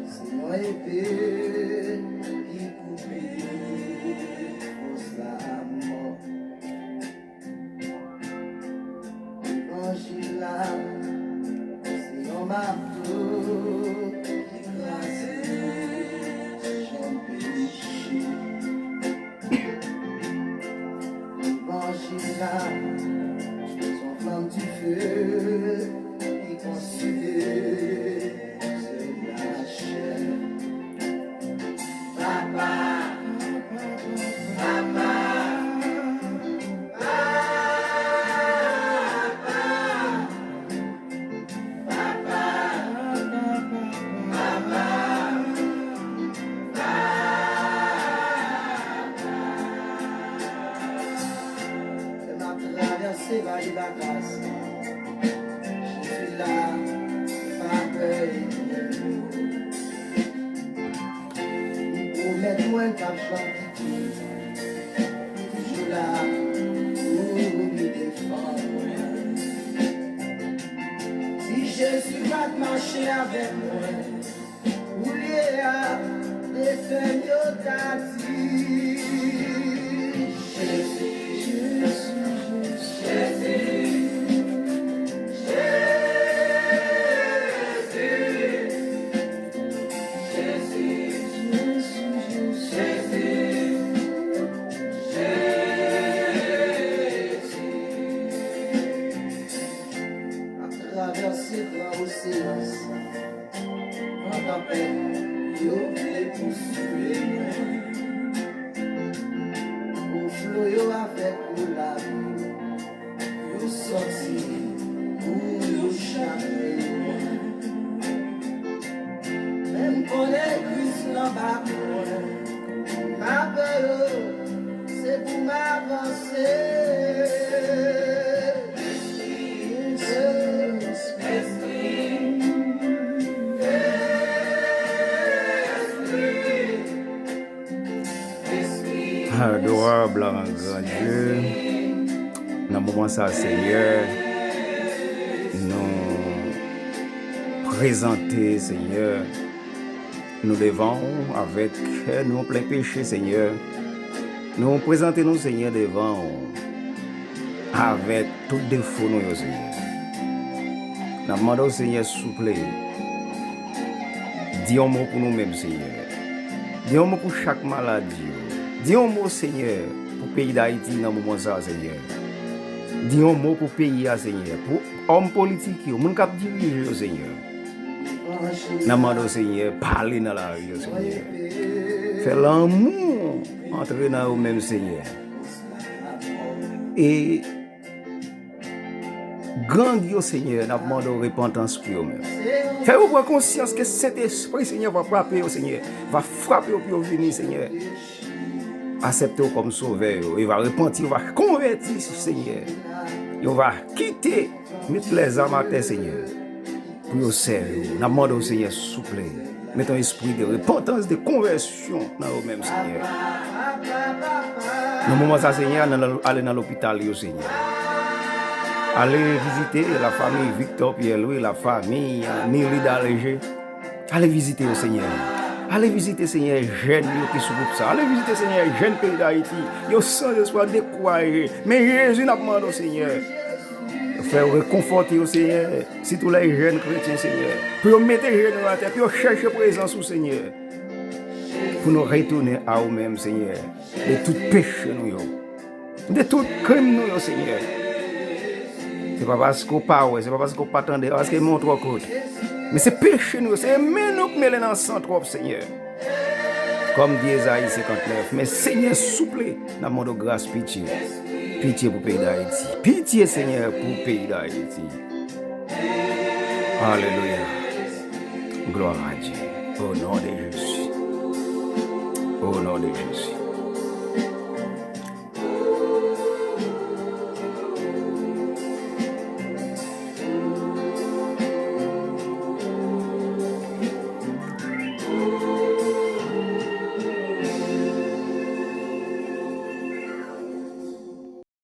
C'est mon épée qui coupe la mort. L'évangile là, c'est un marteau écrasé, j'en péché. L'évangile là, son flamme du feu qui consume la chair. Papa, papa. C'est la grâce. Je suis là, pas peur. Pour mettre moins de chantier, toujours là pour me défendre. Si Jésus va marcher avec moi, où il y a des seigneurs d'Ati. Jésus. Traverser grand océan, en tempête, yo voulait poursuivre. Au flot yo avec nous la vie, yo sorti pour yo changer. Même qu'on est Christ là bas, ma peur, c'est pour m'avancer. Adorable grand Dieu, dans le moment ça, Seigneur, nous présenter, Seigneur, nous devons avec nous plein péché, Seigneur, nous présenter nous, Seigneur, devant avec tout défaut, nous, Seigneur. Nous demandons, Seigneur, s'il vous plaît, dis un mot pour nous-mêmes, Seigneur. Dis un mot pour chaque maladie. Dis un mot, Seigneur, pour le pays d'Haïti dans le moment ça, Seigneur. Dis un mot pour le pays, Seigneur. Pour l'homme politique, pour les gens qui dirigent, Seigneur. Nous demandons, Seigneur, parler dans la rue, Seigneur. Fais l'amour entrer dans nous-mêmes, Seigneur. Et grand Dieu, Seigneur, nous demandons repentance pour eux-mêmes. Fais-vous prendre conscience que cet esprit, Seigneur, va frapper, Seigneur. Va frapper pour venir, Seigneur. Acceptez-le comme sauveur, il va repentir, il va convertir, Seigneur. Il va quitter, mettre les âmes à terre, Seigneur, pour nous servir. Nous demandons au Seigneur, s'il vous plaît, mettons un esprit de repentance, de conversion dans nous-mêmes, Seigneur. Dans le moment ça, Seigneur, allez dans l'hôpital, Seigneur. Allez visiter la famille Victor Pierre-Louis, la famille Nirida Léger. Allez visiter au Seigneur. Allez visiter, Seigneur, jeunes qui sont pour ça. Allez visiter, Seigneur, jeunes pays d'Haïti. Ils sont sans espoir découragés. Mais Jésus n'a pas demandé au Seigneur. Faire réconforter au Seigneur. Si tous les jeunes chrétiens, Seigneur. Pour mettre les jeunes à terre, pour chercher présence au Seigneur. Pour nous retourner à nous-mêmes, Seigneur. De tout péché, nous. De tout crime, nous, Seigneur. Ce n'est pas parce qu'on parle, ce n'est pas parce qu'on ne pas attendre, parce qu'on montre au côté. Mais c'est péché nous, c'est nous qui mettons dans le sang trop, Seigneur. Comme dit Esaïe 59. Mais Seigneur, s'il vous plaît, nous demandons grâce, pitié. Pitié pour le pays d'Haïti. Pitié, Seigneur, pour le pays d'Haïti. Alléluia. Gloire à Dieu. Au nom de Jésus. Au nom de Jésus.